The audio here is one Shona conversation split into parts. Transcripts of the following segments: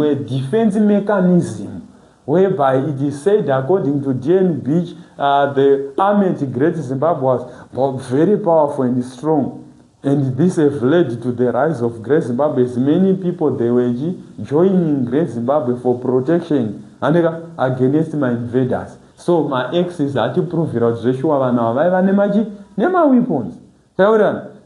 were defense mechanisms, whereby it is said, according to D.N. Beach, the army at Great Zimbabwe was very powerful and strong. And this has led to the rise of Great Zimbabwe. As many people, they were joining Great Zimbabwe for protection and against my invaders. So my ex is at prove out Joshua now. Nema weapons.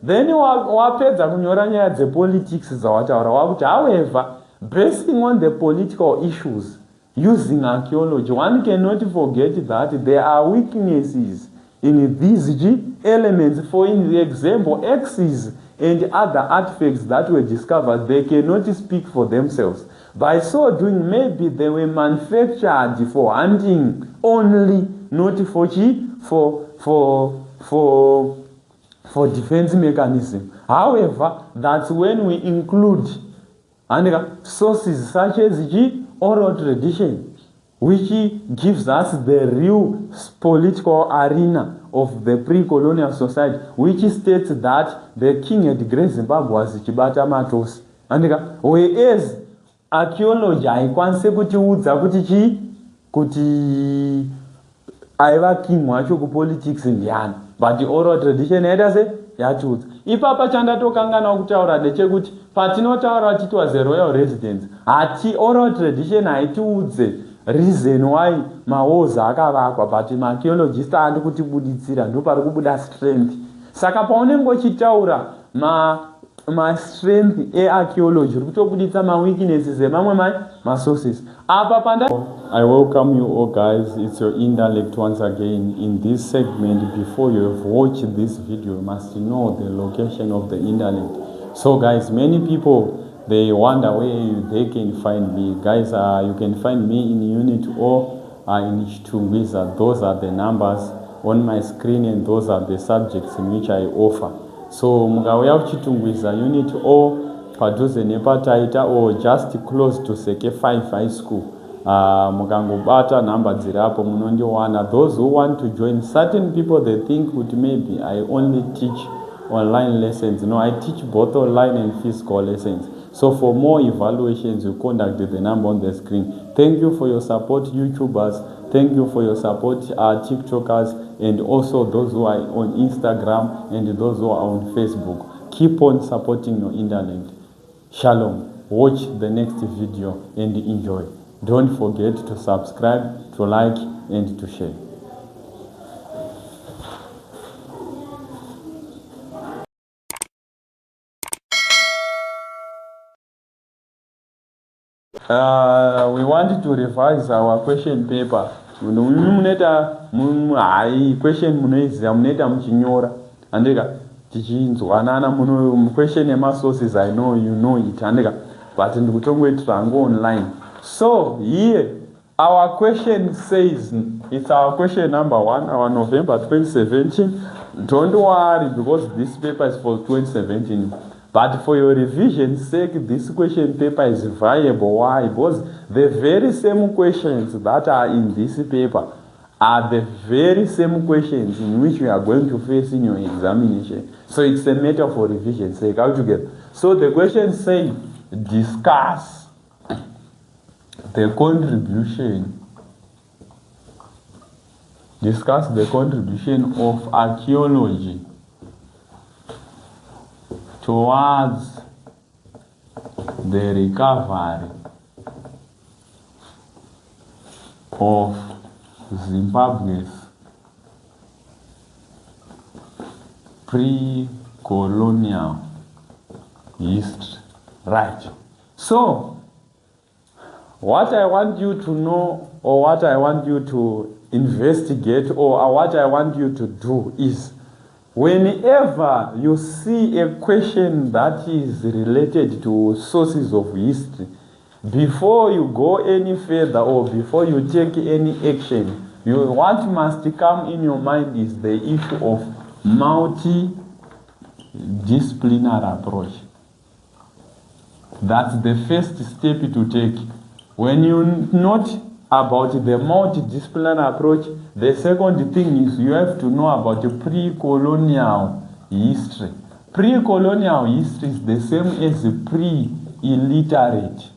Then wapedza kunyora nyaya dzepolitics dzawataura wakuti, however, basing on the political issues using archaeology, one cannot forget that there are weaknesses in these elements. For example, axes and other artifacts that were discovered, they cannot speak for themselves. By so doing, maybe they were manufactured for hunting only, not for defense mechanism. However, that's when we include sources such as oral tradition, which gives us the real political arena of the pre-colonial society, which states that the king at Great Zimbabwe was Chibata Matos. Whereas archaeology haikwanise kutiudza kuti aiva king wacho kupolitics ndiani, but oral tradition yatiudza. Ipapa chandatokangana kutaura ndechekuti patinotaura kuti it was a royal residence, hati oral tradition haitiudze reason why mawalls akavakwa, but archaeologist andi kutibuditsira, ndo pari kubuda strength. Saka paunenge uchitaura strength archaeology uri kutobuditsa weaknesses emamwe sources. I welcome you all, guys. It's your intellect once again. In this segment, before you have watched this video, you must know the location of the intellect. So guys, many people, they wonder where they can find me. Guys, you can find me in Unit O, in Chitungwiza. Those are the numbers on my screen, and those are the subjects in which I offer. So mukauya kuchitungwiza Unit O, padhuze nepataita, or just close to Seke 5 High School. Mukangobata number dzirapo munondiwana. Those who want to join, certain people, they think that maybe I only teach online lessons. No, I teach both online and physical lessons. So for more evaluations, you contact the number on the screen. Thank you for your support, YouTubers. Thank you for your support, TikTokers, and also those who are on Instagram and those who are on Facebook. Keep on supporting your internet. Shalom. Watch the next video and enjoy. Don't forget to subscribe, to like, and to share. We wanted to revise our question paper. Question muneta muchinyora andika tichinzwanana muno question ema sources. I know you know it andika, but ndikutongoitira online. So here our question says, it's our question number 1, our November 2017. Don't worry, because this paper is for 2017. But for your revision's sake, this question paper is viable. Why? Because the very same questions that are in this paper are the very same questions in which you are going to face in your examination. So it's a matter for revision's sake. How to get? So the questions say, discuss the contribution of archaeology towards the recovery of Zimbabwe's pre-colonial history. Right. So, what I want you to know, or what I want you to investigate, or what I want you to do is, whenever you see a question that is related to sources of history, before you go any further or before you take any action, what must come in your mind is the issue of multidisciplinary approach. That's the first step to take. When you note about the multidisciplinary approach, the second thing is you have to know about the pre-colonial history. Pre-colonial history is the same as pre-illiterate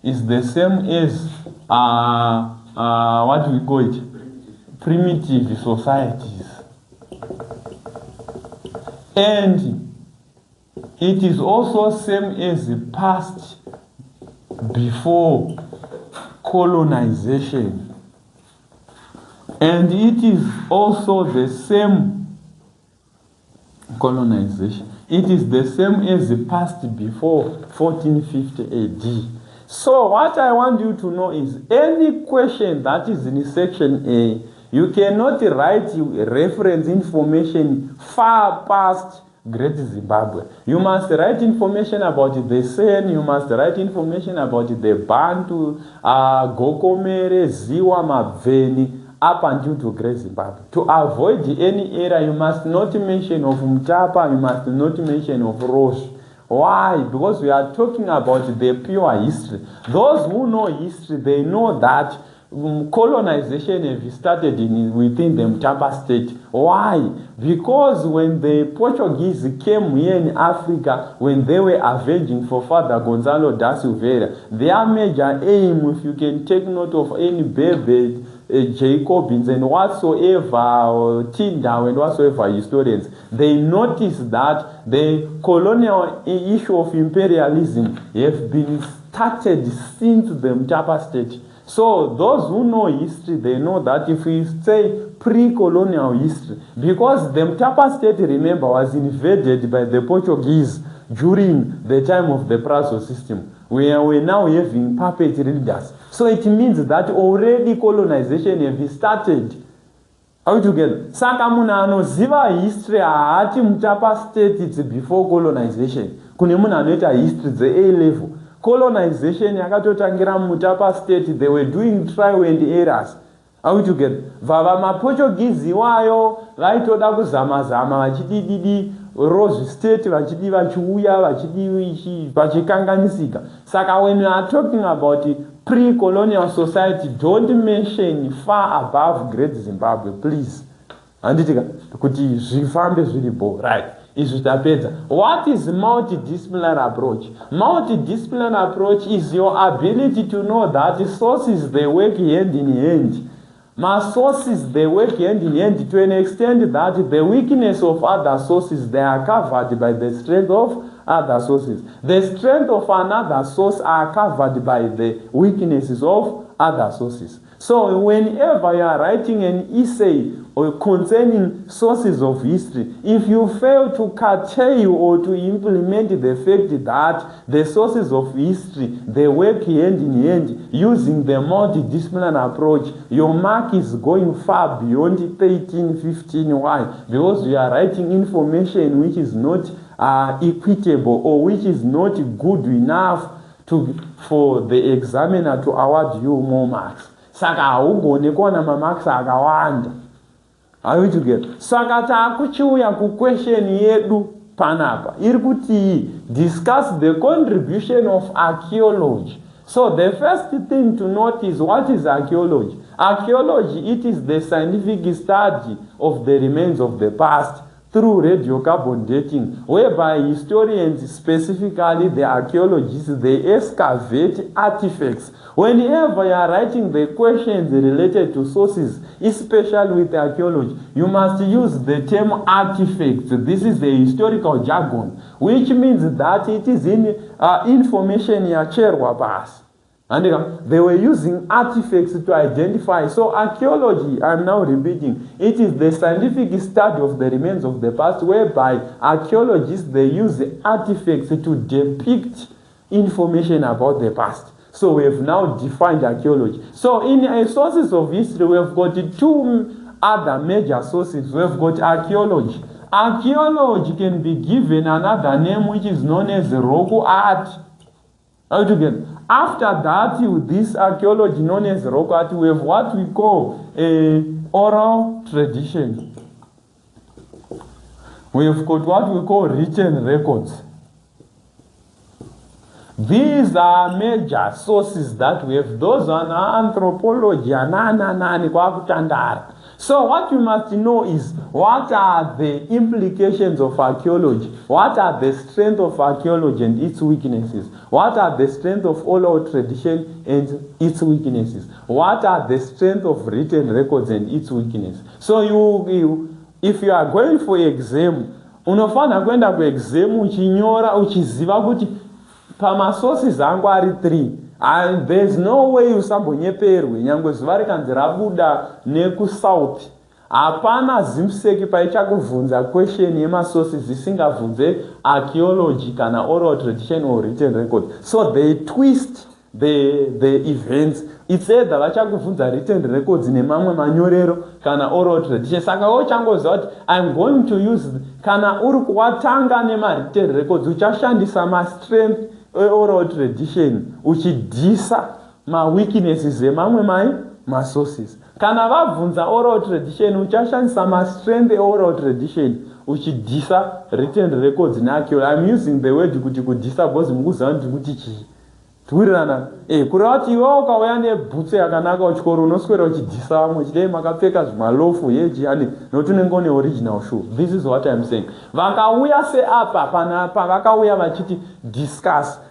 is the same as what do we call it? Primitive societies. And it is also same as the past before colonization. And it is also the same colonization. It is the same as the past before 1450 AD. So what I want you to know is any question that is in section A, you cannot write reference information far past Great Zimbabwe. You must write information about the Sen, you must write information about the Bantu, Gokomere, Ziwa, Mabveni, up until to Great Zimbabwe. To avoid any error, you must not mention of Mtapa, you must not mention of Rosh. Why? Because we are talking about the pure history. Those who know history, they know that colonization have started within the Mtapa state. Why? Because when the Portuguese came here in Africa, when they were avenging for Father Gonzalo da Silveira, their major aim, if you can take note of any Bebe, Jacobins and whatsoever, Tyndall and whatsoever historians, they noticed that the colonial issue of imperialism have been started since the Mtapa state. So those who know history, they know that if we say pre-colonial history, because the Mtapa state, remember, was invaded by the Portuguese during the time of the Prazo system, where we're now having puppet leaders. So it means that already colonization have started. Are we together? Saka muna anoziva history haati Mtapa state it's before colonization. Kune muna anoita history the A level. Colonization yakatotangira Mtapa state, they were doing trial and errors. Are we together? Vava maPortuguese wayo vaitoda kuzama vachidididi Rose state vachidi vachiuya vachidi vachikanganisika. Saka when we are talking about pre-colonial society, don't mention far above Great Zimbabwe, please. Anditika kuti zvifambe zviripo, right? What is multidisciplinary approach? Multidisciplinary approach is your ability to know that the sources they work hand in hand. My sources they work hand in hand to an extent that the weakness of other sources they are covered by the strength of other sources. The strength of another source are covered by the weaknesses of other sources. So whenever you are writing an essay or concerning sources of history, if you fail to curtail or to implement the fact that the sources of history, they work hand in hand using the multidisciplinary approach, your mark is going far beyond 13, 15. Why? Because you are writing information which is not equitable or which is not good enough for the examiner to award you more marks. Saka haugone kuona mamarks akawanda. Are we together? Saka taakuchiuya ku question yedu panapa iri kuti discuss the contribution of archaeology. So the first thing to note is what is archaeology? Archaeology, it is the scientific study of the remains of the past through radiocarbon dating, whereby historians, specifically the archaeologists, they excavate artifacts. Whenever you are writing the questions related to sources, especially with archaeology, you must use the term artifacts. This is the historical jargon, which means that it is in information yacherwa pass. And they were using artifacts to identify. So archaeology, I'm now repeating, it is the scientific study of the remains of the past, whereby archaeologists, they use the artifacts to depict information about the past. So we have now defined archaeology. So in sources of history, we have got two other major sources. We have got archaeology. Archaeology can be given another name which is known as rock art. How to get? After that, with this archaeology known as rock art, we have what we call oral tradition. We have got what we call written records. These are major sources that we have. Those are anthropology, So what you must know is, what are the implications of archaeology? What are the strengths of archaeology and its weaknesses? What are the strengths of oral tradition and its weaknesses? What are the strengths of written records and its weaknesses? So if you are going for exam, unofana kuenda ku exam uchinyora uchiziva kuti pamasources angu ari 3, and there's no way usambonyeperwe nyangwe zuva rikanzi rabuda nekusouth. Hapana zimseki paichakubvunza question yemasources isingabvunze archaeology kana oral tradition or written record. So they twist the events. It's either vachakubvunza written records nemamwe manyorero kana oral tradition. Saka wochangoziva kuti I'm going to use, kana uri kuwatanga nema-written records uchashandisa ma-strength oral tradition uchidhisa ma-weaknesses emamwe ma-sources. Kana vabvunza oral tradition uchashandisa ma-strength oral tradition uchidhisa written records nearchaeology. I'm using the word kuti kudhisa because mukuziva kuti kuti chii tuwirirana. Kureva kuti iwe ukauya nebhutsu yakanaka uchikoro unoswera uchidhisa vamwe uchidai makapfeka zvimalofu yejihani nokuti unenge une original shoe. This is what I'm saying. Vakauya seapa panapa vakauya vachiti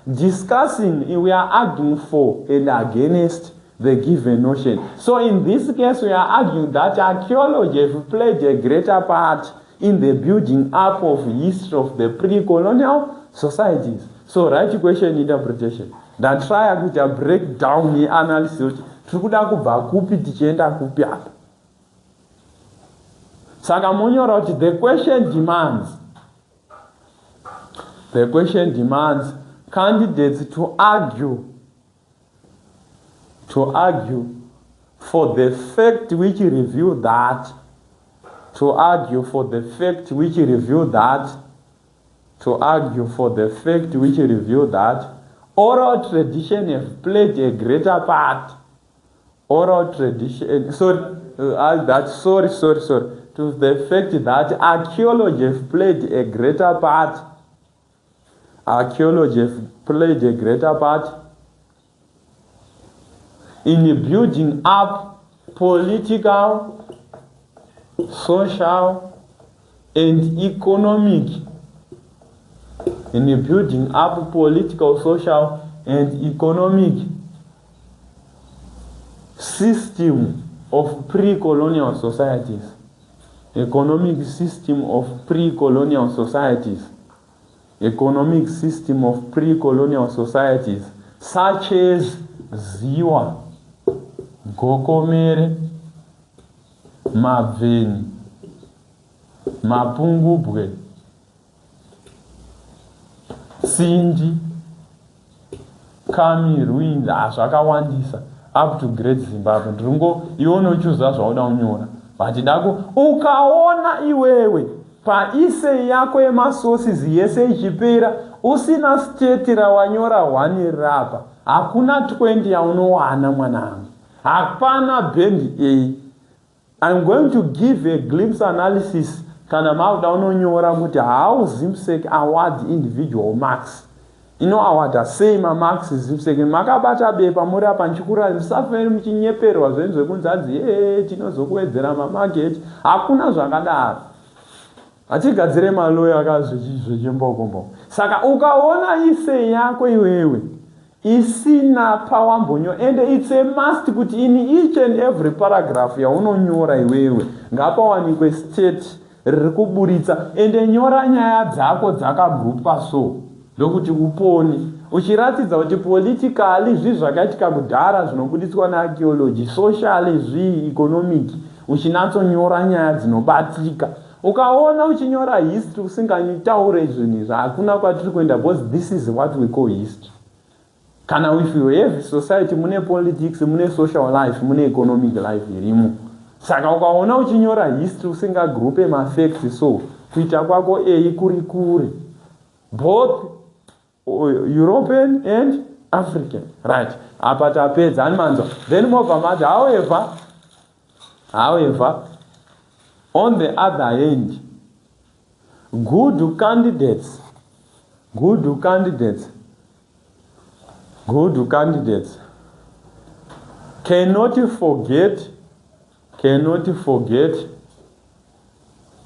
discussing, we are arguing for and against the given notion. So in this case we are arguing that archaeology has played a greater part in the building up of history of the pre-colonial societies. So right question interpretation. Then try to break down the analysis. Tikuda kubva kupi tichienda kupi apa. Saka monyora kuti the question demands candidates to argue for the fact which reveal that oral tradition have played a greater part. To the fact that archaeology have played a greater part. In building up political, social, and economic. System of pre-colonial societies. Economic system of pre-colonial societies, such as Ziwa, Gokomere, Maveni, Mapungubwe, Sindi, Kami, Ruinda, zvakawandisa up to Great Zimbabwe. Ndingo iwe unochuza zvauda unyora. Vachidako ukaona iwewe paise yako yemasources yese ichipera usina state rawanyora 1 rapa, hakuna 20 yaunowana mwanangu. Hapana band A. I'm going to give a glimpse analysis kana mauda unonyora kuti how Zimsek award individual marks. Award sei marks Zimsek makabata bepa muri apa nchikura musaferi muchinyeperwa zvenizve kunzadzi tinozokuwedzera mamarket. Hakuna zvakadaro. Atigadzire maloya akazvechimbokombo. Saka ukaona ise yako iwewe isina pawambonyo, and it's a must kuti in each and every paragraph yaunonyora iwewe ngapawanikwe state riri kuburitsa, ende nyora nyaya dzako dzakagrupa so ndokuti upone uchiratidza kuti politically zvinhu zvakaitika kudhara zvinobuditswa nearchaeology, socially economic, uchinatsonyora nyaya dzinobatika. Ukaona uchinyora history usinganyitaure zvinhu izvi hakuna kwatiri kuenda, because this is what we call history. Kana if you have society mune politics, mune social life, mune economic life irimo. Saka ukaona uchinyora history usingagrupe mafacts so kuita kwako kuri both European and African, right? Apa tapedza animanzo. Then mobva mati however on the other hand, good candidates cannot forget cannot forget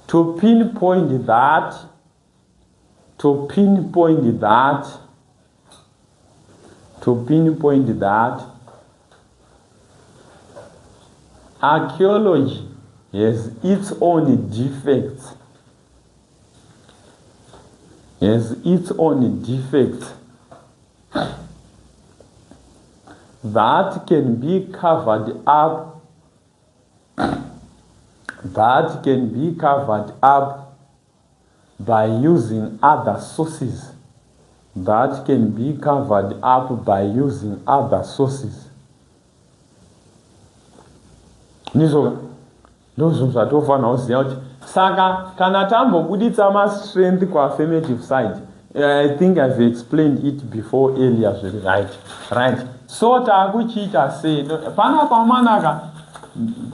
to pinpoint that archaeology has its own defects. That can be covered up by using other sources. Nizoga ndozvo zvatofanira kuziva kuti saka kana tambobuditsa ma-strength kwa-affirmative side, I think I've explained it before earlier, right. So takuchiita sei panapa manaka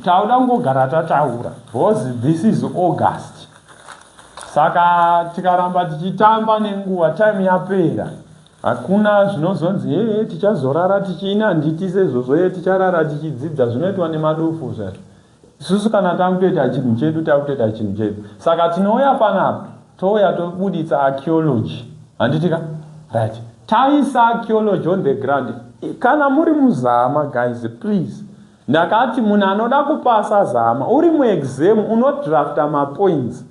tauda kungogara tataura because this is August. Saka tikaramba tichitamba nenguva, time yapera, hakuna zvinozonzi tichazorara tichiina nditi sezvozvo ticharara tichidzidza zvinoitwa nemadufu zvacho. Isusu kana takutoita chinhu chedu takutoita chinhu chedu. Saka tinouya panapa touya tobuditsa archaeology, handitika right, taisa archaeology on the ground. Kana muri muzama guys, please, ndakati munhu anoda kupasa zama uri muexam unodrafta mapoints,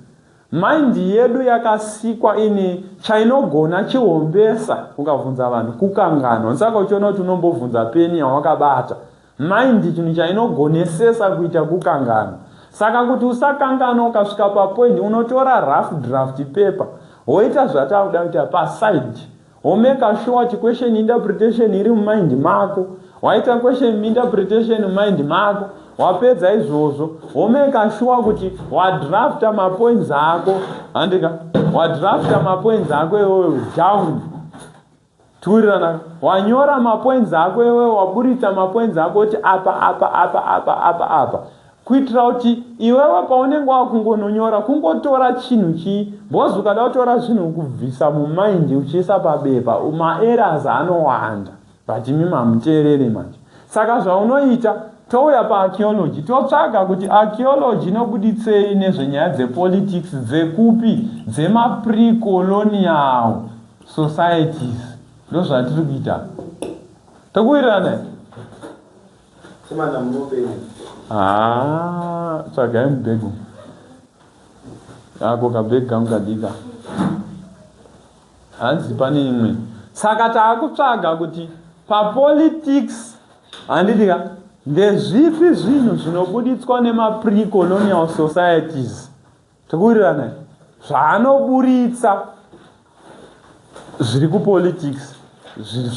mind yedu yakasikwa ine chainogona chihombesa ukabvunza vanhu kukanganwa. Saka uchiona kuti unombobvunza peni yawakabata, mind chinhu chainogonesesa kuita kukanganwa. Saka kuti usakanganwa ukasvika papoint unotora rough draft paper woita zvatakuda kuita paside, womeka sure kuti question interpretation iri mumind mako, waita question interpretation mumind mako, wapedza izvozvo womeka sure kuti wadrafta mapoints ako, handika wadrafta mapoints ako iwewe down, tuwirirana, wanyora mapoints ako iwewe, waburitsa mapoints ako kuti apa, kuitira kuti iwewe paunenge wakungononyora kungotora chinhu chii, because ukada kutora zvinhu kubvisa mumind uchiisa pabepa maerrors anowanda, but imi mamuteerere manje. Saka zvaunoita touya paarchaeology totsvaga kuti archaeology inobuditsei nezvenyaya dzepolitics dzekupi, dzema-precolonial societies. Ndo zvatiri kuita. Tokuwirirana tsvagai mubhegu ako kabhegi kangu kadika, hanzi pane imwe. Saka taakutsvaga kuti papolitics, handitika, ndezvipi zvinhu zvinobuditswa nema-precolonial societies. Tokuwirirana zvaanoburitsa zviri kupolitics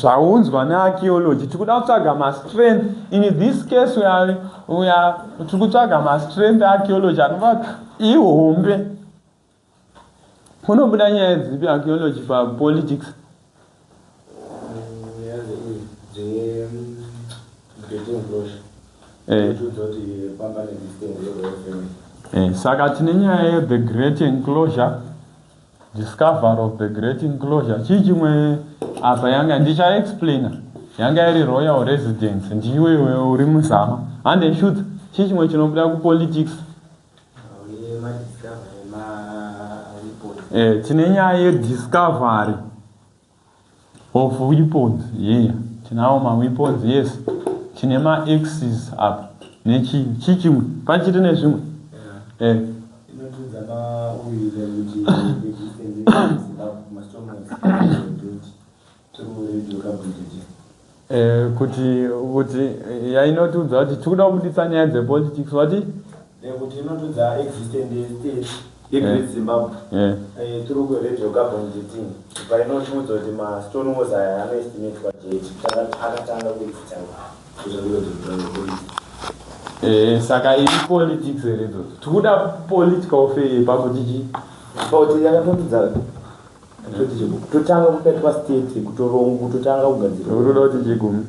zvaunzwa nearchaeology. Tikuda kutsvaga ma-strength. In this case tiri kutsvaga ma-strength archaeology anova ihombe. Kunobuda nyaya dzipi archaeology papolitics? Saka tine nyaya the great enclosure, discovery of the great enclosure. Chii chimwe apa yanga ndichaexplaina, yanga iri royal residence, ndiwe uri muzama and shoot. Chii chimwe chinobuda kupolitics? Tine nyaya yediscovery of weapons. Tinawo ma-weapons, yes. Tine ma-axes apa nechii. Chii chimwe pachiti nezvimwe kuti yainotudza kuti tikuda kubuditsa nyaya dzepolitics wati kuti inotudza existing state yeGreat Zimbabwe tiri kuredio kabonditing painotudza kuti mastone was anoestimate kwajechi akatanga kuitsanga. Saka iri politics eredzo tikuda political fair pakuti chii pauti yakatotudza totanga kupetwa state kutorongo totanga kugadzira uroda kuti chigumi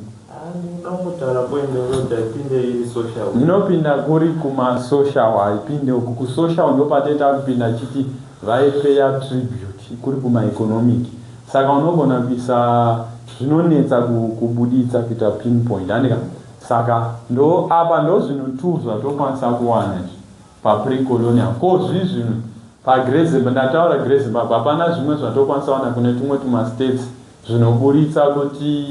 ndinongotara poende kuti ipinde iri social, inopinda kuri kuma-social, haipinde uku ku-social ndopateta kupinda chiti vaipeya tribute kuri kuma-economic. Saka unogona kuisa zvinonetsa kubuditsa kuita pinpoint, handika. saka ndo apa ndo zvinhu zvatokwanisa kuwana paprecolonial ko zvinhu paGreat Zimbabwe ndataura Great Zimbabwe hapana zvimwe zvatokwanisa wana kune tumwe tumastates zvinoburitsa kuti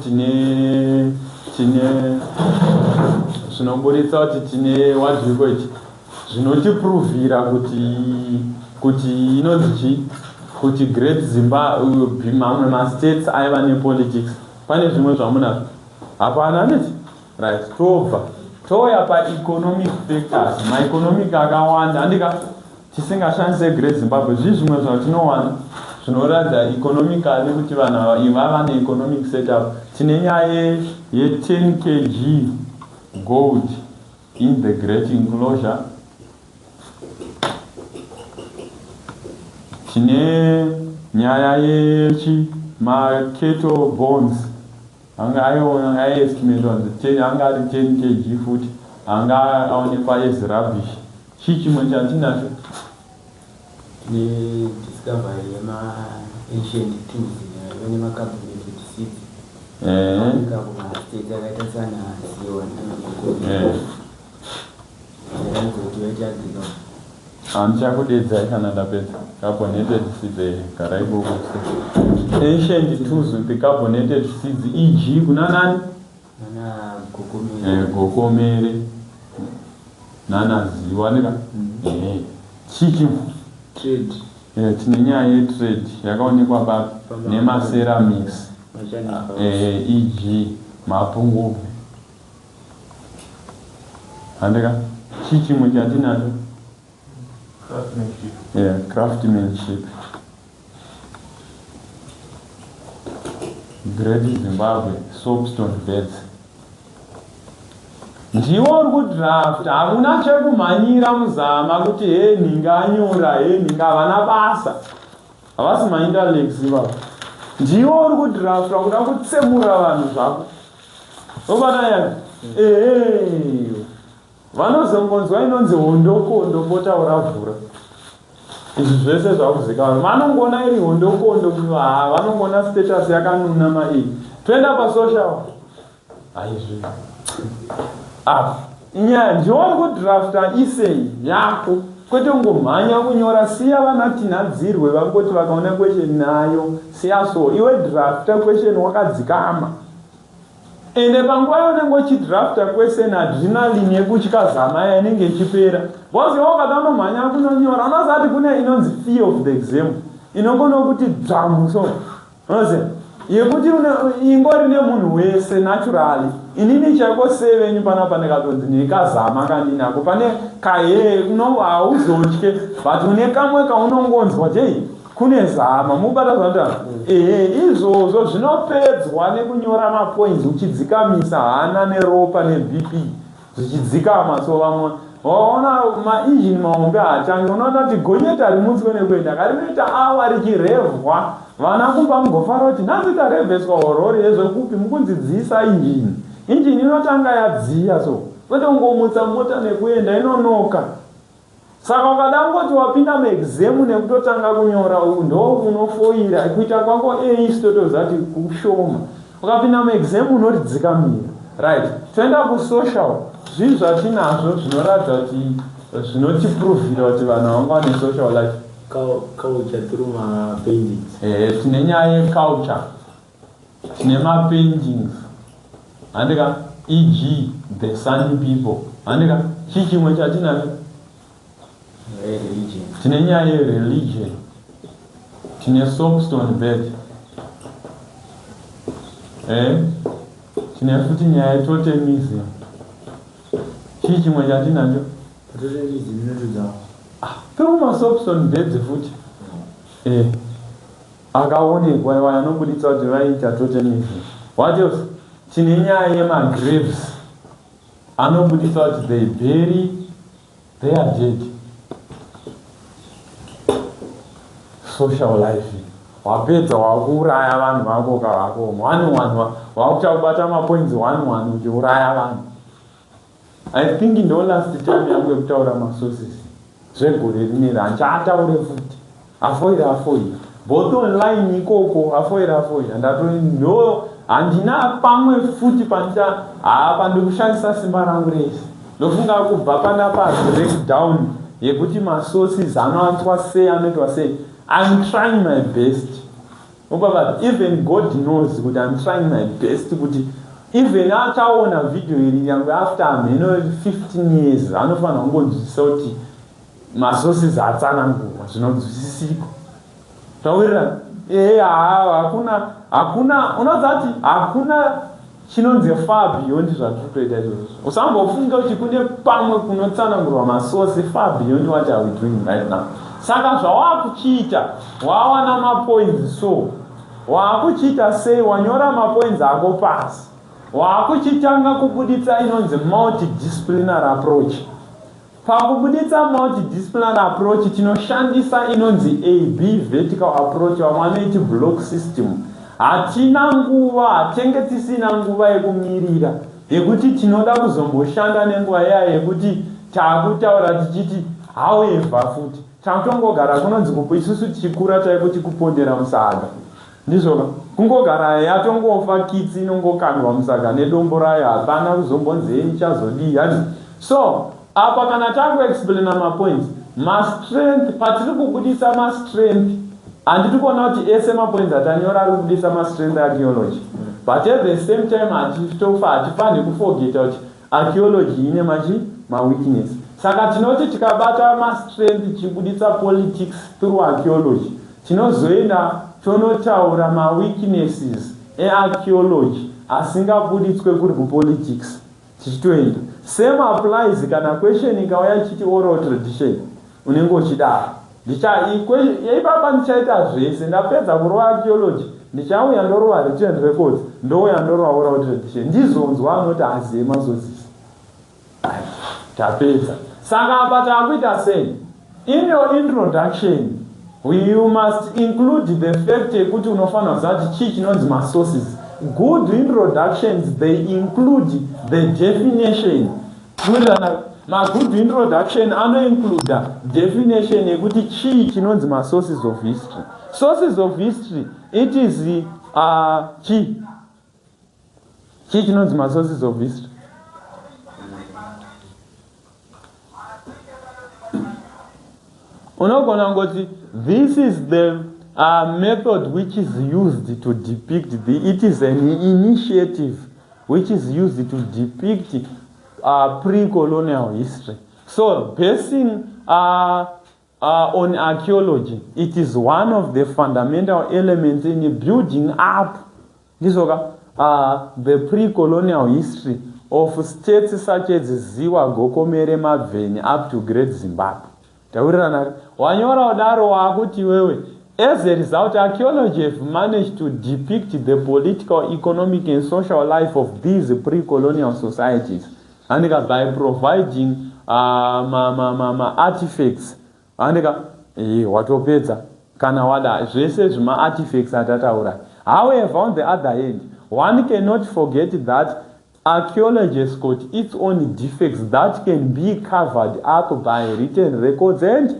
tine what do you call it zvinotiprovira kuti inonzi kuti Great Zimbabwe mamwe mastates aiva nepolitics. Pane zvimwe zvamunazvo hapana neti right tobva toya paeconomic factors maeconomic akawanda andika tisingashandise Great Zimbabwe zvimwe zvatinowana zvinoratidza economically kuti vanhu vava neeconomic setup. Tine nyaya ye10 kg gold in the Great Enclosure, tine nyaya cattle bonds anga estimate on the anga ari 10 kg futi anga aonekwa as rubbish. Chimwe chatinacho ni discovery yema ancient tools ne macarbonated seeds anga kuma state yakaita sana siona handichakudeedzai kana ndapedza carbonated seeds garai boko ancient tools with the carbonated seeds e.g. kuna nani gokomere nanaziwa nika chiki trade tine nyaya yetrade yakaonekwa pa nemaceramics e.g. mapungubwe handika chimwe chatinacho craftsmanship. Great Zimbabwe soapstone beds ndiwo uri kudraft hakuna chekumhanyira muzama kuti nhinga anyora nhinga havana basa havasi maintellects ivavo ndiwo uri kudrafta kuda kutsemura vanhu zvako obana yani vanozongonzwa inonzi hondokondo potaura vhura izvi zvese zvakuzikanwa vanongona iri hondokondo vanongona status yakanuna mai toenda pasocial haizvi apa inyaya ndiwari kudrafta isei yako kwete ungomhanya kunyora siya vana tinhadzirwe vangoti vakaona question nayo siya so iwe drafta question wakadzikama ende panguva yaunenge uchidrafta question adrenaline yekutyazama yanenge ichipera bhozi wakati unomhanya kunonyora unozati kune inonzi fear of the exam inogona kuti dzvamuso unoziva yekuti ingori nemunhu wese naturally inini chako 7 panapa ndikatonzi ndikazama kandinako pane kahe hauzotye but une kamwe kaunongonzwa jei kune zama mubata zvandana izvozvo zvinopedzwa nekunyora mapoints uchidzikamisa hana neropa nebp zvichidzikama so vamwe waona mainjini mahombe hachange unoona kuti gonyeta rimutswe nekuenda karinoita awa richirevhwa vana kumba mugofara kuti nhasi tarevheswa horori yezvekupi mukunzidzisa injini inotanga yadziya so kwete ungomutsa mota nekuenda inonoka. Saka ukadangoti wapinda muexam nekutotanga kunyora ndo unofoira kuita kwako istotozati kushoma ukapinda muexam unoridzikamira right. Toenda kusocial zvinhu zvatinazvo zvinoratidza kuti zvinotiprovira kuti vanhu vanga vane social life culture through paintings. Tine nyaya yeculture tine mapaintings handika e.g. the sunny people handika chimwe chatinacho religion. Tine nyaya yereligion tine soapstone bed tine futi nyaya yetotemism chimwe chatinacho peuma soapstone beds futi akaonekwa vanobuditsa kuti vaita totemism. What else? Tine nyaya yemagraves anobuditsa kuti they bury their dead. Social life wapedza wakuuraya vanhu vako kavako one wakuchakubata mapoints one uchiuraya vanhu. I think ndo last time yangu yekutaura masources zvegore rineri handichataure futi afoira both online ikoko afoira ndatori ndo handina pamwe futi pandikushandisa simba rangu rese ndofunga kubva panapa breakdown yekuti masources anowaniswa sei anoitwa sei. I'm trying my best. Even God knows kuti I'm trying my best kuti even achaona video iri yangu after 15 years anofanira kungonzwisisa kuti masources atsanangurwa zvinonzwisisika. Taurira hakuna unozati hakuna chinonzi far beyond zvatikutoita izvozvo. Usambofunga kuti kune pamwe kunotsanangurwa masource far beyond what are we doing right now. Saka zvawakuchiita wawana mapoints, so wakuchiita sei wanyora mapoints ako pasi wakuchitanga kubuditsa inonzi multidisciplinary approach. Pakubuditsa multidisciplinary approach tinoshandisa inonzi AB vertical approach wamanoiti block system. Hatina nguva, hatenge tisina nguva yekumirira yekuti tinoda kuzomboshanda nenguva yekuti takutaura tichiti however futi takutongogara kunonzi isusu tichikura taikuti kupondera musaga ndizvoka kungogara yatongofa kitsi inongokandwa musaga nedombo rayo hapana kuzombonzei ichazodii. So apa kana tangoexplaina mapoints mastrength patiri kubudisa mastrength handiti kuona kuti ese mapoints atanyora ari kubudisa mastrength archaeology, but at the same time hatifaniri kufogeta kuti archaeology ine maweakness. Saka tinoti tikabata mastrength tichibuditsa politics through archaeology tinozoenda tonotaura maweaknesses earchaeology asingabuditswe kuri kupolitics tichitoenda. Same applies kana question ikauya ichiti oral tradition unenge uchidaro ipapa ndichaita zvese ndapedza kurova archaeology ndichauya ndorova written records ndouya ndorova oral tradition ndizonzwa anoti aziye mazozisi tapedza. Saka apa takuita sei? In your introduction you must include the fact yekuti unofanira kuzati chii chinonzi masources. Good introductions they include the definition. Good introduction include definition yekuti chii chinonzi sources of history. Sources of history, it is chii chinonzi sources of history. This is the method which is used to depict it is an initiative which is used to depict pre-colonial history. So basing on archaeology, it is one of the fundamental elements in building up the pre-colonial history of states such as Ziwa, Gokomere, Maveni up to Great Zimbabwe. Wanyora udaro wakuti wewe. As a result, archaeology have managed to depict the political, economic and social life of these pre-colonial societies. And by providing artifacts. And watopedza kana wada zvese zvima artifacts atataura. However, on the other hand, one cannot forget that archaeology has got its own defects that can be covered up by written records and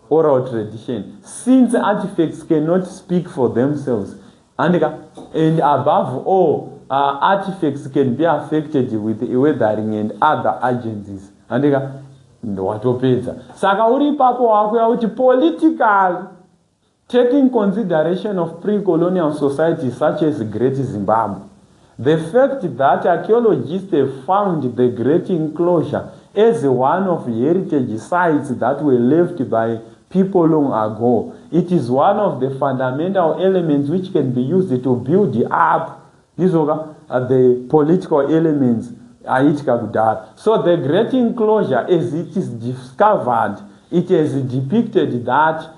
oral tradition, since artifacts cannot speak for themselves. And above all, artifacts can be affected with weathering and other agencies. And watopedza. Saka uri papo wakuya kuti political, taking consideration of pre-colonial societies such as Great Zimbabwe. The fact that archaeologists have found the Great Enclosure as one of heritage sites that were left by people long ago, it is one of the fundamental elements which can be used to build up the political elements. So the Great Enclosure, as it is discovered, it has depicted that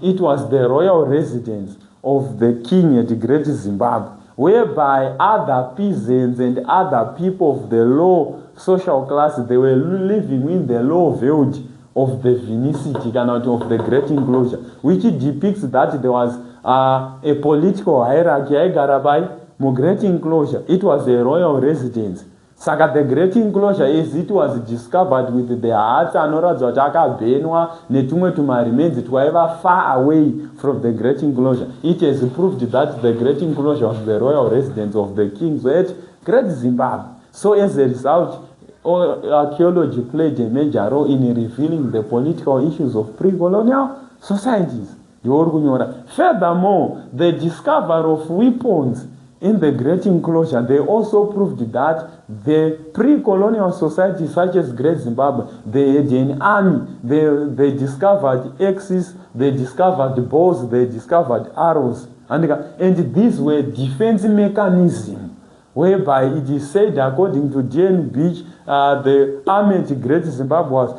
it was the royal residence of the king at Great Zimbabwe, whereby other peasants and other people of the low social class, they were living in the low village of the Vinicity, of the Great Enclosure, which depicts that there was a political hierarchy by Great Enclosure. It was a royal residence. Saka the great enclosure, as it was discovered with the huts anoratidza kuti akabhenwa netumwe tumaremains twaiva far away from the great enclosure, it has proved that the great enclosure was the royal residence of the kings at Great Zimbabwe. So as a result, archaeology played a major role in revealing the political issues of pre-colonial societies. Furthermore, the discovery of weapons in the great enclosure, they also proved that the pre-colonial societies such as Great Zimbabwe, they had an army, they discovered axes, they discovered bows, they discovered arrows, and these were defense mechanisms, whereby it is said, according to D.N. Beach, the army at Great Zimbabwe was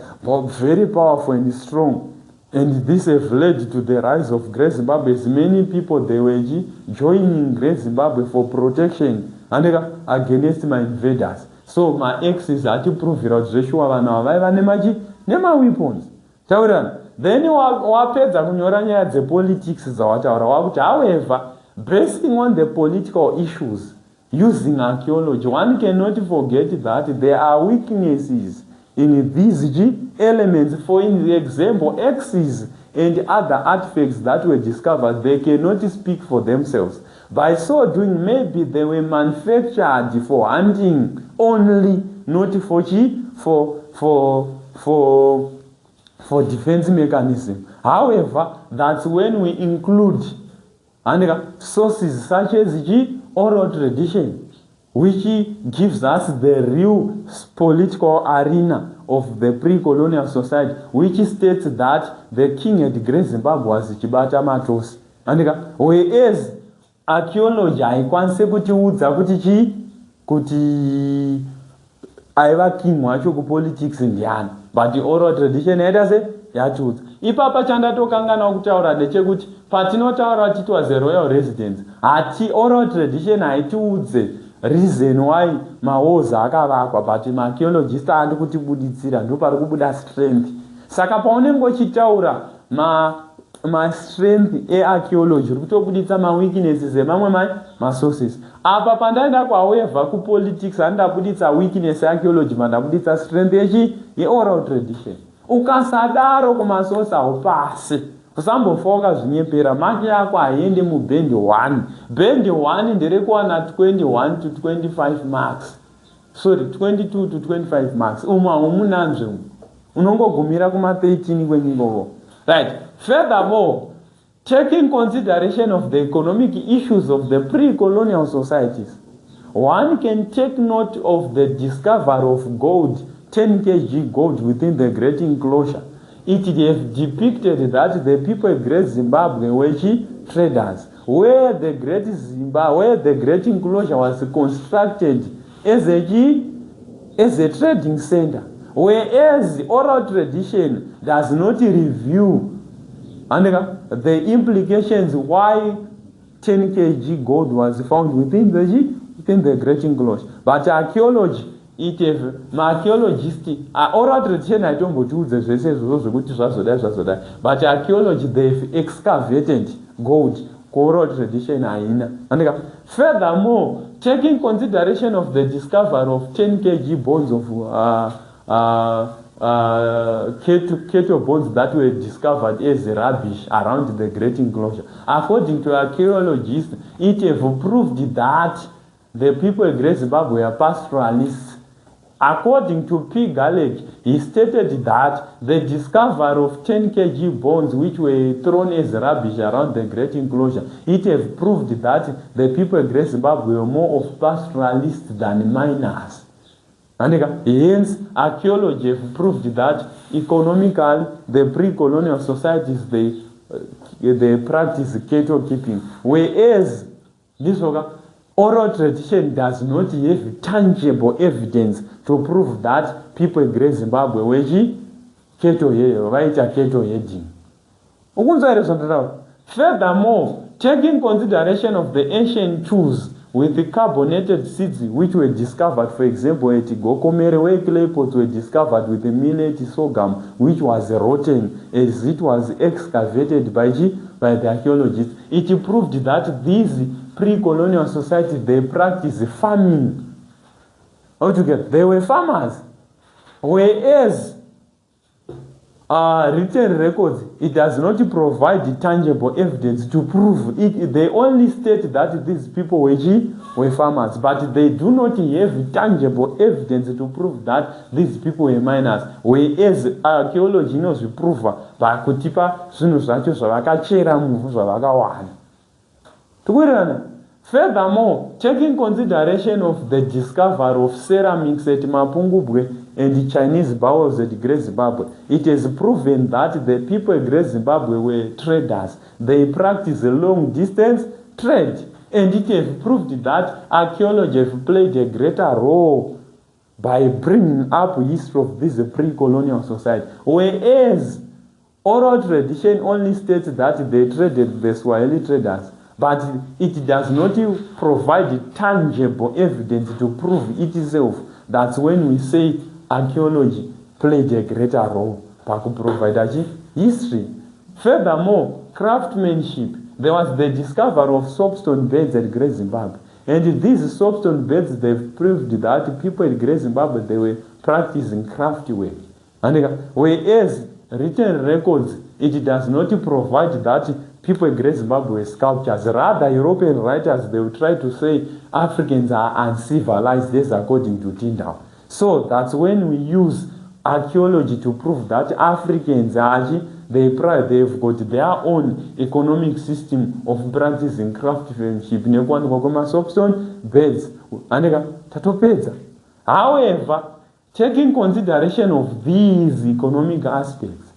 very powerful and strong. And this has led to the rise of Great Zimbabwe, as many people, they were joining Great Zimbabwe for protection against my invaders. So my axes are to prove it out. Weapons. Then wapedza kunyora nyaya dzepolitics dzawataura wakuti, however, basing on the political issues using archaeology, one cannot forget that there are weaknesses in these elements. For example, axes and other artifacts that were discovered, they cannot speak for themselves. By so doing, maybe they were manufactured for hunting only, not for defense mechanism. However, that's when we include sources such as oral tradition, which gives us the real political arena of the pre-colonial society, which states that the king at Great Zimbabwe was Chibata Matos. Whereas archaeology haikwanise kutiudza kuti aiva king wacho kupolitics ndiani, but the oral tradition yatiudza. Ipapa chandatokangana kutaura ndechekuti patinotaura kuti it was a royal residence, hati oral tradition haitiudze reason why mawalls akavakwa, but maarchaeologist andi kutibuditsira, ndo pari kubuda strength. Saka paunenge uchitaura ma-strength earchaeology, uri kutobuditsa ma-weaknesses emamwe ma-sources. Apa pandaenda however kupolitics, handabuditsa weakness earchaeology, mandabuditsa strength ye-oral tradition. Ukasadaro kumasource haupasi. Usambofoka zvinyepera, maki yako haiendi muband 1. Band 1 nderekuwana 21 to 25 marks. Sorry, 22 to 25 marks. Umunanzve unongogumira kuma 13 kwenyingoko. Right. Furthermore, taking consideration of the economic issues of the pre-colonial societies, one can take note of the discovery of gold, 10 kg gold within the great enclosure. It has depicted that the people of Great Zimbabwe were traders, where the great enclosure was constructed as a trading center, whereas oral tradition does not review the implications why 10 kg gold was found within the great enclosure. But archaeology, archaeologists, oral tradition aitombotiudze zvese izvozvo zvekuti zvazodai, but archaeology, they've excavated gold, oral tradition haina. Furthermore, taking consideration of the discovery of 10 kg bones of cattle bones that were discovered as rubbish around the great enclosure, according to archaeologists, it has proved that the people of Great Zimbabwe were pastoralists. According to P. Gallagher, he stated that the discovery of 10 kg bones which were thrown as rubbish around the great enclosure, it has proved that the people of Great Zimbabwe were more of pastoralists than miners. And hence, archaeology have proved that economically, the pre-colonial societies, they practice cattle keeping, whereas this oral tradition does not have tangible evidence to prove that people in Great Zimbabwe were cattle herding. Furthermore, taking consideration of the ancient tools with the carbonated seeds which were discovered, for example, at Gokomere, where clay pots were discovered with the millet sorghum, which was rotten as it was excavated by the archaeologists, it proved that these pre-colonial societies, they practice farming Altogether, they were farmers. Whereas written records, it does not provide tangible evidence to prove it. They only state that these people were farmers, but they do not have tangible evidence to prove that these people were miners. Whereas archaeology knows proof by kutipa zvinhu zvacho zvavakachera muvhu zvavakawana. Tikurirana. Furthermore, taking consideration of the discovery of ceramics at Mapungubwe and the Chinese bowels at Great Zimbabwe, it is proven that the people at Great Zimbabwe were traders. They practiced long distance trade, and it has proved that archaeology has played a greater role by bringing up history of this pre-colonial society. Whereas oral tradition only states that they traded the Swahili traders, but it does not provide tangible evidence to prove itself. That's when we say archaeology played a greater role to provide history. Furthermore, craftsmanship. There was the discovery of soapstone beds at Great Zimbabwe. And these soapstone beds, they've proved that people in Great Zimbabwe, they were practicing craft work. And whereas written records, it does not provide that people in Great Zimbabwe were sculptors. Rather, European writers, they will try to say Africans are uncivilized, this according to Tyndall. So that's when we use archaeology to prove that Africans are they've got their own economic system of practicing craftsmanship. Soapstone beds. However, taking consideration of these economic aspects,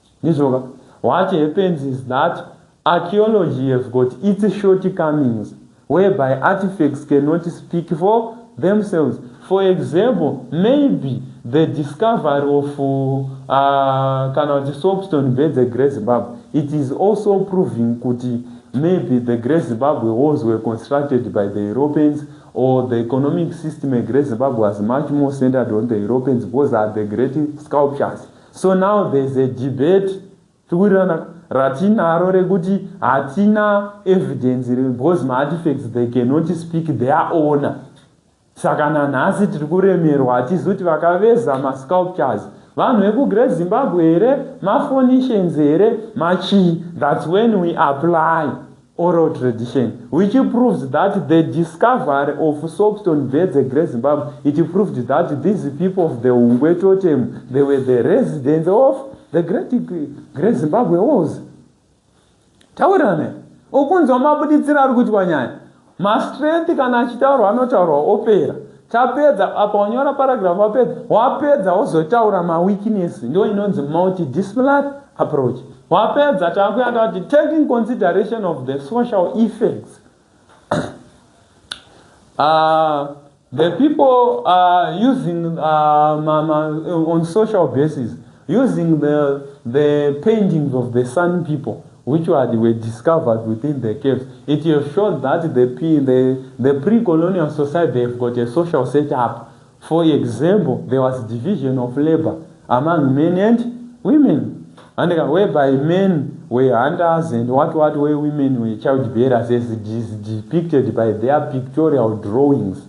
what happens is that archaeology has got its shortcomings, whereby artifacts cannot speak for themselves. For example, maybe the discovery of the soapstone beds at Great Zimbabwe, it is also proving that maybe the Great Zimbabwe walls were constructed by the Europeans, or the economic system at Great Zimbabwe was much more centered on the Europeans because are the great sculptures. So now there's a debate. Ratinaro rekuti hatina evidence because artifacts they cannot speak their own. Saka nanhasi tiri kuremerwa hatizoti vakaveza masculptures vanhu vekuGreat Zimbabwe here, maphoenicians here, machii. That's when we apply oral tradition, which proves that the discovery of soapstone beds at Great Zimbabwe, it proved that these people of the Ungwe totem, they were the residents of the Great Zimbabwe walls. Taurane ukunzwa mabuditsira ari kuitwa nyaya. Mastrength kana achitaurwa anotaurwa opera. Tapedza apa wanyora paragraph wapedza wozotaura maweakness, ndio inonzi multidisciplinary approach. Wapedza takuenda kuti taking consideration of the social effects. The people using on social basis, using the paintings of the Sun people, which were discovered within the caves, it has shown that the pre-colonial society have got a social setup. For example, there was division of labor among men and women, and whereby men were hunters and what were women were childbearers, as it is depicted by their pictorial drawings,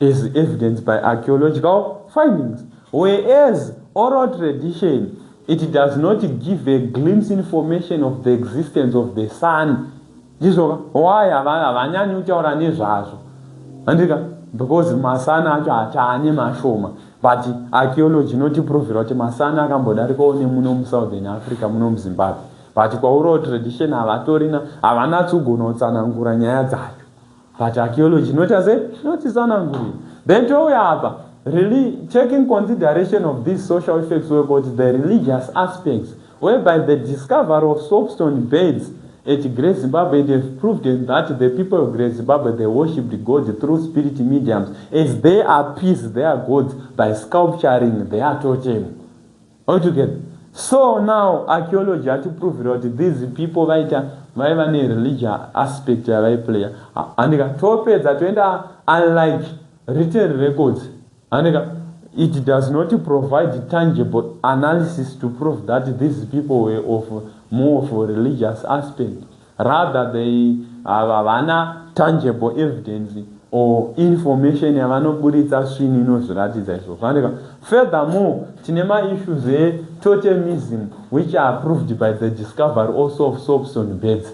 as evidenced by archaeological findings. Whereas oral tradition, it does not give a glimpse information of the existence of the sun. Why havanyanyi kutaura nezvazvo? Because masana acho hachaane mashoma. But archaeology inotiprovera kuti masana akambodarikawo nemuno muSouthern Africa, muno muZimbabwe. But kwaoral tradition havanatsogona kutsanangura nyaya dzacho. But archaeology inotitsanangurira. Then touya apa, really taking consideration of these social effects, we got the religious aspects, whereby the discovery of soapstone beds at Great Zimbabwe, they have proved that the people of Great Zimbabwe, they worshipped God through spirit mediums, as they appease their gods by sculpturing their totem. Altogether. So now archaeology had to prove that these people vaiva ne religious aspect play. And topics that unlike written records, and it does not provide tangible analysis to prove that these people were of more of a religious aspect. Rather, they have tangible evidence or information yavanoburitsa svini inozviratidza izvozvo. Furthermore, tine ma-issues totemism which are proved by the discovery also of soapstone beds.